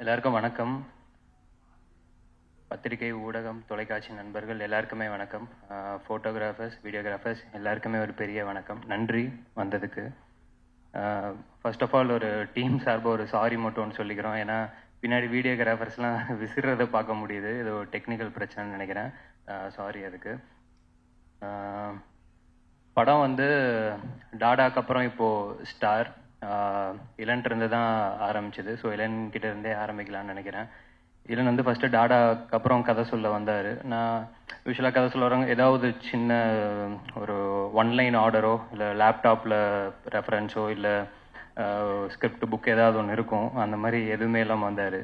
எல்லாருக்கும் வணக்கம். பத்திரிகை, ஊடகம், தொலைக்காட்சி நண்பர்கள் எல்லாருக்குமே வணக்கம். ஃபோட்டோகிராஃபர்ஸ், வீடியோகிராஃபர்ஸ் எல்லாருக்குமே ஒரு பெரிய வணக்கம். நன்றி வந்ததுக்கு. ஃபர்ஸ்ட் ஆஃப் ஆல் ஒரு டீம் சார்பாக ஒரு சாரி மட்டும் ஒன்று சொல்லிக்கிறோம். ஏன்னா பின்னாடி வீடியோகிராஃபர்ஸ்லாம் விசிறதை பார்க்க முடியுது. இது ஒரு டெக்னிக்கல் பிரச்சனைன்னு நினைக்கிறேன். சாரி அதுக்கு. படம் வந்து டாடாக்கு அப்புறம் இப்போது ஸ்டார் இளன்ட்டு தான் ஆரம்பிச்சது. ஸோ இளன்கிட்ட இருந்தே ஆரம்பிக்கலான்னு நினைக்கிறேன். இளன் வந்து ஃபஸ்ட்டு டாடாக்கு அப்புறம் கதை சொல்ல வந்தார். நான் யூஸ்வலாக கதை சொல்ல வரவங்க ஏதாவது சின்ன ஒரு ஒன்லைன் ஆர்டரோ இல்லை லேப்டாப்பில் ரெஃபரன்ஸோ இல்லை ஸ்கிரிப்ட் புக் ஏதாவது ஒன்று இருக்கும். அந்த மாதிரி எதுவுமே இல்லாமல் வந்தார்.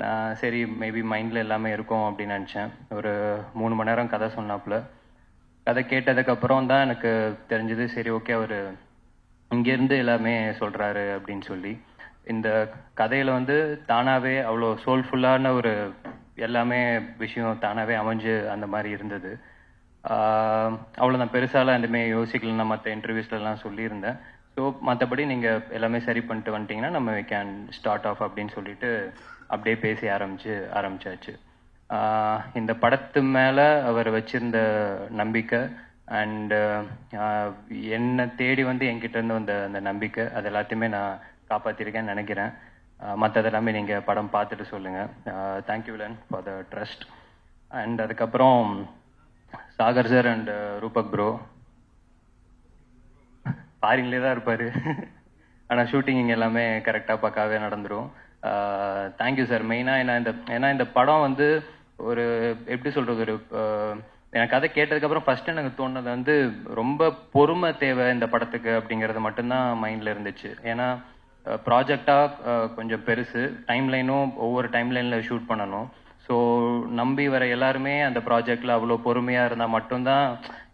நான் சரி மேபி மைண்டில் எல்லாமே இருக்கும் அப்படின்னு நினச்சேன். ஒரு 3 மணி நேரம் கதை சொன்னாப்புல. கதை கேட்டதுக்கப்புறம் தான் எனக்கு தெரிஞ்சது, சரி ஓகே அவர் இங்கேருந்து எல்லாமே சொல்கிறாரு அப்படின்னு சொல்லி. இந்த கதையில் வந்து தானாகவே அவ்வளோ சோல்ஃபுல்லான ஒரு எல்லாமே விஷயம் தானாகவே அமைஞ்சு அந்த மாதிரி இருந்தது. அவ்வளோ நான் பெருசாலாம் எதுவுமே யோசிக்கலன்னு மற்ற இன்டர்வியூஸ்லாம் சொல்லியிருந்தேன். ஸோ மற்றபடி நீங்கள் எல்லாமே சரி பண்ணிட்டு வந்துட்டிங்கன்னா நம்ம வி கேன் ஸ்டார்ட் ஆஃப் அப்படின்னு சொல்லிட்டு அப்படியே பேசி ஆரம்பிச்சாச்சு. இந்த படத்து மேலே அவர் வச்சிருந்த நம்பிக்கை அண்டு என்னை தேடி வந்து என்கிட்ட இருந்து வந்த அந்த நம்பிக்கை, அது எல்லாத்தையுமே நான் காப்பாற்றிருக்கேன்னு நினைக்கிறேன். மற்றது எல்லாமே நீங்கள் படம் பார்த்துட்டு சொல்லுங்கள். தேங்க்யூ விலன் ஃபார் த ட்ரஸ்ட். அண்ட் அதுக்கப்புறம் Sagar sir and Rupak bro ஃபாரின்லேயே தான் இருப்பார். ஆனால் ஷூட்டிங் இங்கே எல்லாமே கரெக்டாக பக்காவே நடந்துடும். Thank you sir. மெயினாக ஏன்னா இந்த படம் வந்து ஒரு எப்படி சொல்கிறது, ஒரு எனக்கு கதை கேட்டதுக்கப்புறம் ஃபஸ்ட்டு எனக்கு தோணுது வந்து ரொம்ப பொறுமை தேவை இந்த படத்துக்கு அப்படிங்கிறது மட்டும்தான் மைண்டில் இருந்துச்சு. ஏன்னா ப்ராஜெக்டாக கொஞ்சம் பெருசு, டைம்லைனும் ஒவ்வொரு டைம்லைனில் ஷூட் பண்ணணும். ஸோ நம்பி வர எல்லாருமே அந்த ப்ராஜெக்டில் அவ்வளோ பொறுமையாக இருந்தால் மட்டும்தான்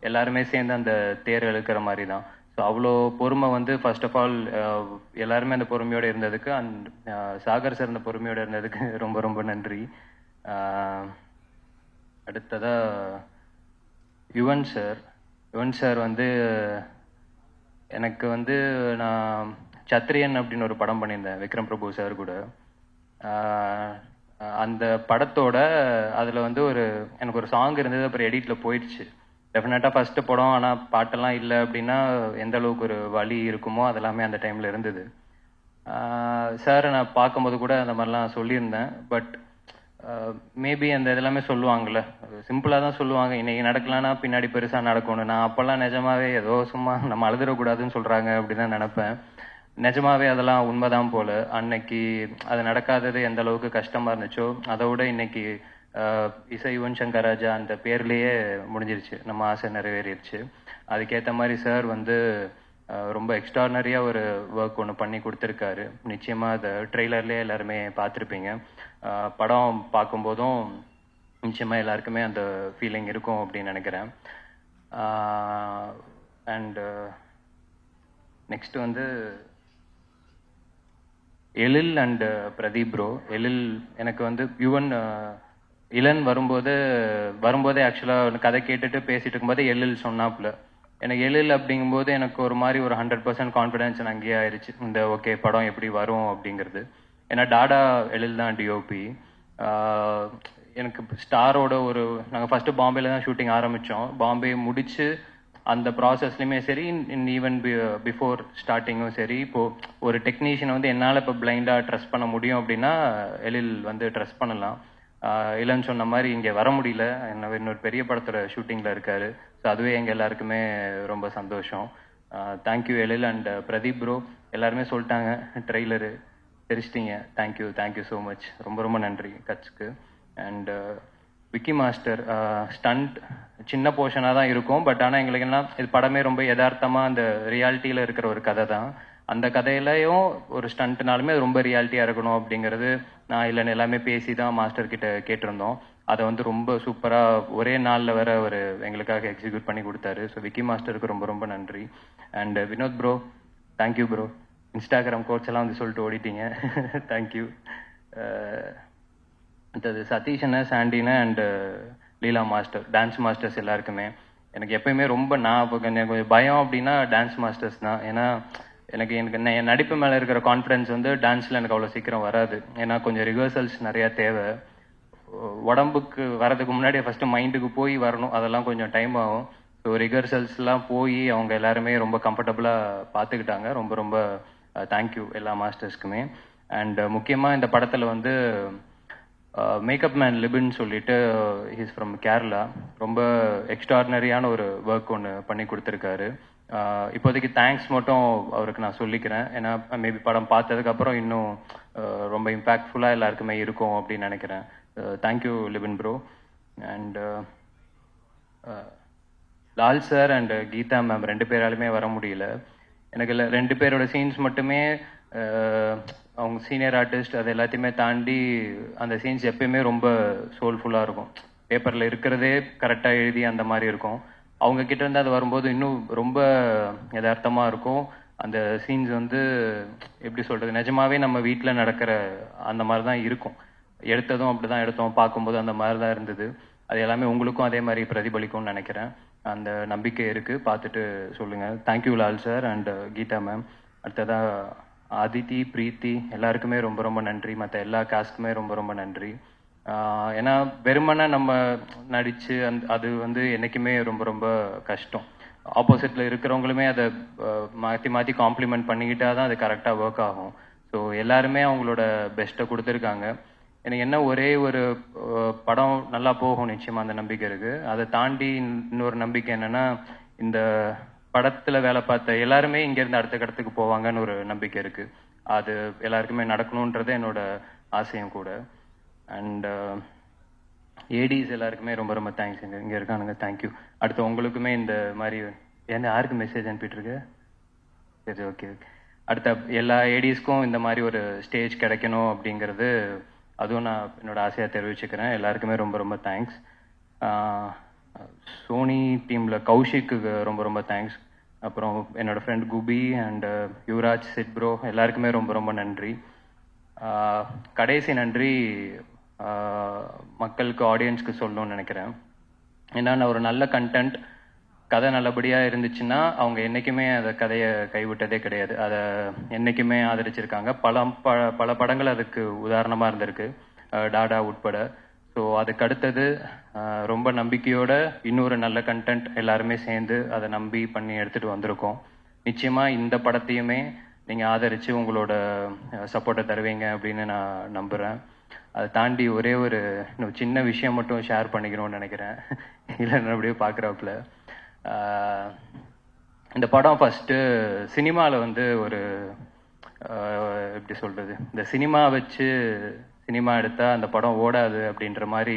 எல்லாருமே சேர்ந்து அந்த தேர் இழுக்கிற மாதிரி தான். ஸோ அவ்வளோ பொறுமை வந்து ஃபர்ஸ்ட் ஆஃப் ஆல் எல்லாருமே அந்த பொறுமையோடு இருந்ததுக்கு, சாகர் சார் அந்த பொறுமையோடு இருந்ததுக்கு ரொம்ப ரொம்ப நன்றி. அடுத்ததாக யுவன் சார் வந்து எனக்கு வந்து நான் சத்ரியன் அப்படின்னு ஒரு படம் பண்ணியிருந்தேன் விக்ரம் பிரபு சார் கூட. அந்த படத்தோட அதில் வந்து எனக்கு ஒரு சாங் இருந்தது, அப்புறம் எடிட்டில் போயிடுச்சு. டெஃபினட்டாக ஃபஸ்ட்டு படம், ஆனால் பாட்டெல்லாம் இல்லை அப்படின்னா எந்த அளவுக்கு ஒரு வலி இருக்குமோ அதெல்லாமே அந்த டைமில் இருந்தது. சார் நான் பார்க்கும்போது கூட அந்த மாதிரிலாம் சொல்லியிருந்தேன். பட் மேபி அந்த இதெல்லாமே சொல்லுவாங்கள்ல, சிம்பிளாக தான் சொல்லுவாங்க, இன்னைக்கு நடக்கலான்னா பின்னாடி பெருசாக நடக்கணும். நான் அப்போல்லாம் நிஜமாவே ஏதோ சும்மா நம்ம அழுதுடக்கூடாதுன்னு சொல்கிறாங்க அப்படி தான் நினப்பேன். நிஜமாவே அதெல்லாம் உண்மைதான் போல். அன்னைக்கு அது நடக்காதது எந்த அளவுக்கு கஷ்டமாக இருந்துச்சோ அதை விட இன்னைக்கு இசை யுவன் சங்கர் ராஜா அந்த பேர்லேயே முடிஞ்சிருச்சு, நம்ம ஆசை நிறைவேறிடுச்சு. அதுக்கேற்ற மாதிரி சார் வந்து ரொம்ப எக்ஸ்ட்ரானரியாக ஒரு ஒர்க் ஒன்று பண்ணி கொடுத்துருக்காரு. நிச்சயமாக அதை ட்ரெய்லர்லேயே எல்லாருமே பார்த்துருப்பீங்க. படம் பார்க்கும்போதும் நிச்சயமாக எல்லாருக்குமே அந்த ஃபீலிங் இருக்கும் அப்படின்னு நினைக்கிறேன். அண்டு நெக்ஸ்ட் வந்து எழில் அண்டு பிரதீப் ப்ரோ. எழில் எனக்கு வந்து இளன் வரும்போதே ஆக்சுவலாக கதை கேட்டுட்டு பேசிட்டு இருக்கும்போது எழில் சொன்னாப்புல. எனக்கு எழில் அப்படிங்கும்போது எனக்கு ஒரு மாதிரி ஒரு 100% கான்ஃபிடென்ஸ் அங்கேயே ஆயிடுச்சு, இந்த ஓகே படம் எப்படி வரும் அப்படிங்கிறது. ஏன்னா டாடா எழில் தான் டிஓபி. எனக்கு ஸ்டாரோட நாங்கள் ஃபஸ்ட்டு பாம்பேல தான் ஷூட்டிங் ஆரம்பித்தோம். பாம்பே முடித்து அந்த ப்ராசஸ்லையுமே சரி, ஈவன் பிஃபோர் ஸ்டார்டிங்கும் சரி, இப்போது ஒரு டெக்னீஷியனை வந்து என்னால் இப்போ பிளைண்டாக ட்ரஸ்ட் பண்ண முடியும் அப்படின்னா எழில் வந்து ட்ரஸ்ட் பண்ணலாம். இல்லைன்னு சொன்ன மாதிரி இங்கே வர முடியல, இன்னொரு பெரிய படத்தோட ஷூட்டிங்கில் இருக்கார். ஸோ அதுவே எங்கள் எல்லாருக்குமே ரொம்ப சந்தோஷம். Thank you Ezhil and Pradeep bro. எல்லாருமே சொல்லிட்டாங்க ட்ரெய்லரு தெரிச்சிட்டிங்க. Thank you so much. ரொம்ப ரொம்ப நன்றி கட்சுக்கு. அண்ட் விக்கி மாஸ்டர் ஸ்டண்ட் சின்ன போர்ஷனாக தான் இருக்கும். பட் ஆனால் எங்களுக்கு என்ன, இது படமே ரொம்ப யதார்த்தமாக அந்த ரியாலிட்டியில் இருக்கிற ஒரு கதை தான். அந்த கதையிலையும் ஒரு ஸ்டண்ட்னாலுமே அது ரொம்ப ரியாலிட்டியாக இருக்கணும் அப்படிங்கிறது நான் இல்லைன்னு எல்லாமே பேசி தான் மாஸ்டர்கிட்ட கேட்டிருந்தோம். அதை வந்து ரொம்ப சூப்பராக ஒரே நாளில் வேற அவர் எங்களுக்காக எக்ஸிக்யூட் பண்ணி கொடுத்தாரு. ஸோ விக்கி மாஸ்டருக்கு ரொம்ப ரொம்ப நன்றி. And Vinod bro, thank you bro. Instagram quotes எல்லாம் வந்து சொல்லிட்டு ஓடிட்டீங்க. தேங்க்யூ. அடுத்தது சதீஷனை, சாண்டினை and Leela master, dance masters எல்லாருக்குமே. எனக்கு எப்பயுமே ரொம்ப நான் கொஞ்சம் பயம் அப்படின்னா டான்ஸ் மாஸ்டர்ஸ் தான். ஏன்னா எனக்கு என் நடிப்பு மேலே இருக்கிற கான்ஃபிடன்ஸ் வந்து டான்ஸில் எனக்கு அவ்வளோ சீக்கிரம் வராது. ஏன்னா கொஞ்சம் ரிஹர்சல்ஸ் நிறையா தேவை. உடம்புக்கு வரதுக்கு முன்னாடி ஃபஸ்ட்டு மைண்டுக்கு போய் வரணும், அதெல்லாம் கொஞ்சம் டைம் ஆகும். ஸோ ரிஹர்சல்ஸ்லாம் போய் அவங்க எல்லாருமே ரொம்ப கம்ஃபர்டபுளாக பார்த்துக்கிட்டாங்க. ரொம்ப ரொம்ப தேங்க்யூ எல்லா மாஸ்டர்ஸ்க்குமே. அண்ட் முக்கியமாக இந்த படத்தில் வந்து மேக்கப் மேன் லிபின் சொல்லிட்டு ஹீஸ் ஃப்ரம் கேரளா, ரொம்ப எக்ஸ்ட்ராடினரியான ஒரு ஒர்க் ஒன்று பண்ணி கொடுத்துருக்காரு. இப்போதைக்கு தேங்க்ஸ் மட்டும் அவருக்கு நான் சொல்லிக்கிறேன். ஏன்னா மேபி படம் பார்த்ததுக்கப்புறம் இன்னும் ரொம்ப இம்பேக்ட்ஃபுல்லாக எல்லாருக்குமே இருக்கும் அப்படின்னு நினைக்கிறேன். Thank you Libin bro. And Lal sir and Geetha ma'am 2 பேராலுமே வர முடியல. எனக்கு 2 பேரோட சீன்ஸ் மட்டுமே அவங்க சீனியர் ஆர்டிஸ்ட் அது எல்லாத்தையுமே தாண்டி அந்த சீன்ஸ் எப்பயுமே ரொம்ப சோல்ஃபுல்லாக இருக்கும். பேப்பரில் இருக்கிறதே கரெக்டாக எழுதி அந்த மாதிரி இருக்கும். அவங்க கிட்ட இருந்து அது வரும்போது இன்னும் ரொம்ப யதார்த்தமாக இருக்கும். அந்த சீன்ஸ் வந்து எப்படி சொல்கிறது, நிஜமாவே நம்ம வீட்டில் நடக்கிற அந்த மாதிரி தான் இருக்கும். எடுத்ததும் அப்படி தான் எடுத்தோம், பார்க்கும்போது அந்த மாதிரி தான் இருந்தது. அது எல்லாமே உங்களுக்கும் அதே மாதிரி பிரதிபலிக்கும்னு நினைக்கிறேன். அந்த நம்பிக்கை இருக்குது, பார்த்துட்டு சொல்லுங்கள். Thank you Lal sir and Geetha ma'am. அடுத்ததாக ஆதித்தி, பிரீத்தி எல்லாருக்குமே ரொம்ப ரொம்ப நன்றி. மற்ற எல்லா காஸ்ட்டுக்குமே ரொம்ப ரொம்ப நன்றி. ஏன்னா வெறுமனே நம்ம நடித்து அது வந்து என்றைக்குமே ரொம்ப ரொம்ப கஷ்டம். ஆப்போசிட்டில் இருக்கிறவங்களுமே அதை மாற்றி மாற்றி காம்ப்ளிமெண்ட் பண்ணிக்கிட்டால் தான் அது கரெக்டாக ஒர்க் ஆகும். ஸோ எல்லாருமே அவங்களோட பெஸ்ட்டை கொடுத்துருக்காங்க. எனக்கு என்ன ஒரே ஒரு படம் நல்லா போகும் நிச்சயமாக அந்த நம்பிக்கை இருக்குது. அதை தாண்டி இன்னொரு நம்பிக்கை என்னென்னா, இந்த படத்தில் வேலை பார்த்த எல்லாருமே இங்கேருந்து அடுத்த கடத்துக்கு போவாங்கன்னு ஒரு நம்பிக்கை இருக்குது. அது எல்லாருக்குமே நடக்கணுன்றது என்னோட ஆசையும் கூட. அண்ட் ஏடிஸ் எல்லாருக்குமே ரொம்ப ரொம்ப தேங்க்ஸ். இங்கே இருக்கானுங்க, தேங்க்யூ. அடுத்து உங்களுக்குமே இந்த மாதிரி யாருக்கு மெசேஜ் அனுப்பிட்டுருக்கு? சரி, ஓகே ஓகே. அடுத்த எல்லா ஏடிஸ்க்கும் இந்த மாதிரி ஒரு ஸ்டேஜ் கிடைக்கணும் அப்படிங்கிறது அதுவும் நான் என்னோட ஆசையாக தெரிவிச்சுக்கிறேன். எல்லாருக்குமே ரொம்ப ரொம்ப தேங்க்ஸ். சோனி டீமில் கௌஷிக்கு ரொம்ப ரொம்ப தேங்க்ஸ். அப்புறம் என்னோடய friend Kubi and Yuvraj, Sid bro எல்லாருக்குமே ரொம்ப ரொம்ப நன்றி. கடைசி நன்றி மக்களுக்கு, ஆடியன்ஸ்க்கு சொல்லணும்னு நினைக்கிறேன். ஏன்னா நான் ஒரு நல்ல கண்டென்ட் கதை நல்லபடியாக இருந்துச்சுன்னா அவங்க என்றைக்குமே அந்த கதையை கைவிட்டதே கிடையாது. அதை என்றைக்குமே ஆதரிச்சிருக்காங்க. பல படங்கள் அதுக்கு உதாரணமாக இருந்திருக்கு, டாடா உட்பட. ஸோ அதுக்கு அடுத்தது ரொம்ப நம்பிக்கையோட இன்னொரு நல்ல கண்டென்ட் எல்லாருமே சேர்ந்து அதை நம்பி பண்ணி எடுத்துகிட்டு வந்திருக்கோம். நிச்சயமாக இந்த படத்தையுமே நீங்கள் ஆதரித்து உங்களோட சப்போர்ட்டை தருவீங்க அப்படின்னு நான் நம்புகிறேன். அதை தாண்டி ஒரே ஒரு இன்னும் சின்ன விஷயம் மட்டும் ஷேர் பண்ணிக்கணும்னு நினைக்கிறேன், இல்லை அப்படியே பார்க்குறாப்புல. இந்த படம் ஃபஸ்ட்டு சினிமாவில் வந்து ஒரு எப்படி சொல்கிறது, இந்த சினிமா வச்சு சினிமா எடுத்தால் அந்த படம் ஓடாது அப்படின்ற மாதிரி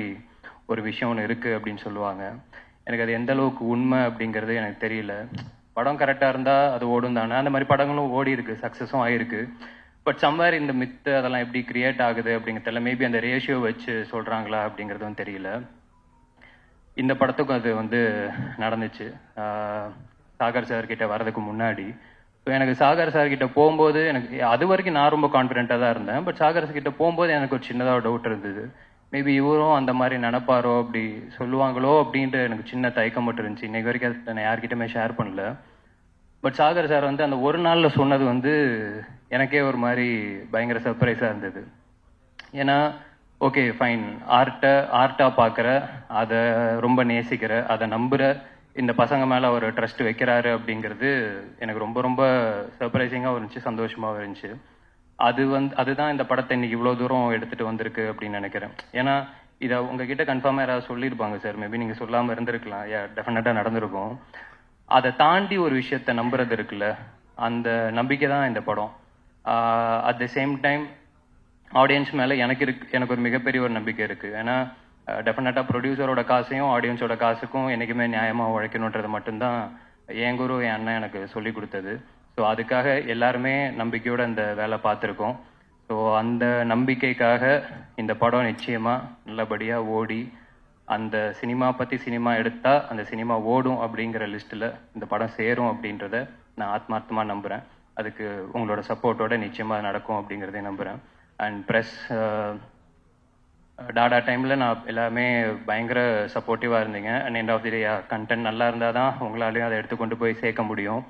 ஒரு விஷயம் ஒன்று இருக்குது அப்படின்னு சொல்லுவாங்க. எனக்கு அது எந்த அளவுக்கு உண்மை அப்படிங்கிறது எனக்கு தெரியல. படம் கரெக்டாக இருந்தால் அது ஓடும் தானே. அந்த மாதிரி படங்களும் ஓடி இருக்கு, சக்ஸஸும் ஆகிருக்கு. பட் சம்வேர் இந்த மித்து அதெல்லாம் எப்படி கிரியேட் ஆகுது அப்படிங்கிறதுல மேபி அந்த ரேஷியோ வச்சு சொல்கிறாங்களா அப்படிங்கிறதும் தெரியல. இந்த படத்துக்கும் அது வந்து நடந்துச்சு சாகர் சார்கிட்ட வர்றதுக்கு முன்னாடி. ஸோ எனக்கு சாகர் சார்கிட்ட போகும்போது எனக்கு அது வரைக்கும் நான் ரொம்ப கான்ஃபிடென்ட்டாக தான் இருந்தேன். பட் சாகர் சார்கிட்ட போகும்போது எனக்கு ஒரு சின்னதாக டவுட் இருந்தது. மேபி இவரும் அந்த மாதிரி நினைப்பாரோ, அப்படி சொல்லுவாங்களோ அப்படின்ட்டு எனக்கு சின்ன தயக்கம் மட்டும் இருந்துச்சு. இன்னைக்கு வரைக்கும் நான் யார்கிட்டயுமே ஷேர் பண்ணல. பட் சாகர் சார் வந்து அந்த ஒரு நாளில் சொன்னது வந்து எனக்கே ஒரு மாதிரி பயங்கர சர்ப்ரைஸாக இருந்தது. ஏன்னா ஓகே ஃபைன், ஆர்ட்டாக பார்க்குற, அதை ரொம்ப நேசிக்கிற, அதை நம்புகிற இந்த பசங்க மேலே அவர் ட்ரஸ்ட் வைக்கிறாரு அப்படிங்கிறது எனக்கு ரொம்ப ரொம்ப சர்ப்ரைசிங்காக இருந்துச்சு, சந்தோஷமாகவும் இருந்துச்சு. அதுதான் இந்த படத்தை இன்னைக்கு இவ்வளோ தூரம் எடுத்துகிட்டு வந்திருக்கு அப்படின்னு நினைக்கிறேன். ஏன்னா இதை உங்ககிட்ட கன்ஃபார்மாக யாராவது சொல்லியிருப்பாங்க சார், மேபி நீங்கள் சொல்லாமல் இருந்திருக்கலாம், டெஃபினட்டாக நடந்திருக்கும். அதை தாண்டி ஒரு விஷயத்தை நம்புறது இருக்குல்ல, அந்த நம்பிக்கை தான் இந்த படம். At the same time audience மேலே எனக்கு ஒரு மிகப்பெரிய ஒரு நம்பிக்கை இருக்குது. ஏன்னா டெஃபினட்டாக ப்ரொடியூசரோட காசையும் ஆடியன்ஸோட காசுக்கும் என்றைக்குமே நியாயமாக உழைக்கணுன்றது மட்டும்தான் என் குரு, என் அண்ணன் எனக்கு சொல்லி கொடுத்தது. ஸோ அதுக்காக எல்லாருமே நம்பிக்கையோடு அந்த வேலை பார்த்துருக்கோம். ஸோ அந்த நம்பிக்கைக்காக இந்த படம் நிச்சயமாக நல்லபடியாக ஓடி அந்த சினிமா பற்றி சினிமா எடுத்தால் அந்த சினிமா ஓடும் அப்படிங்கிற லிஸ்ட்டில் இந்த படம் சேரும் அப்படின்றத நான் ஆத்மார்த்தமாக நம்புகிறேன். அதுக்கு உங்களோட சப்போர்ட்டோட நிச்சயமாக நடக்கும் அப்படிங்கிறதே நம்புகிறேன். அண்ட் ப்ரெஸ் டாடா டைமில் நான் எல்லாமே பயங்கர சப்போர்ட்டிவாக இருந்தீங்க. And end of the day content நல்லா இருந்தால் தான் உங்களாலையும் அதை எடுத்து கொண்டு போய் சேர்க்க முடியும்.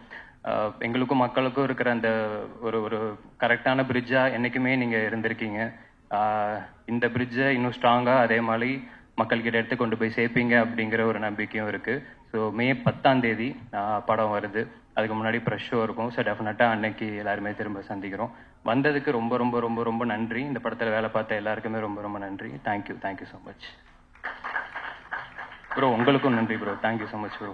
எங்களுக்கும் மக்களுக்கும் இருக்கிற அந்த ஒரு ஒரு கரெக்டான பிரிட்ஜாக என்றைக்குமே நீங்கள் இருந்திருக்கீங்க. இந்த பிரிட்ஜை இன்னும் ஸ்ட்ராங்காக அதே மாதிரி மக்கள்கிட்ட எடுத்து கொண்டு போய் சேர்ப்பீங்க அப்படிங்கிற ஒரு நம்பிக்கையும் இருக்குது. ஸோ மே 10 படம் வருது. அதுக்கு முன்னாடி ப்ரெஷ் ஷோ இருக்கும். ஸோ டெஃபினட்டாக அன்னைக்கு எல்லாருமே திரும்ப சந்திக்கிறோம். வந்ததுக்கு ரொம்ப ரொம்ப ரொம்ப ரொம்ப நன்றி. இந்த படத்தில் வேலை பார்த்த எல்லாருக்குமே ரொம்ப ரொம்ப நன்றி. Thank you so much bro. உங்களுக்கும் நன்றி bro. Thank you so much bro.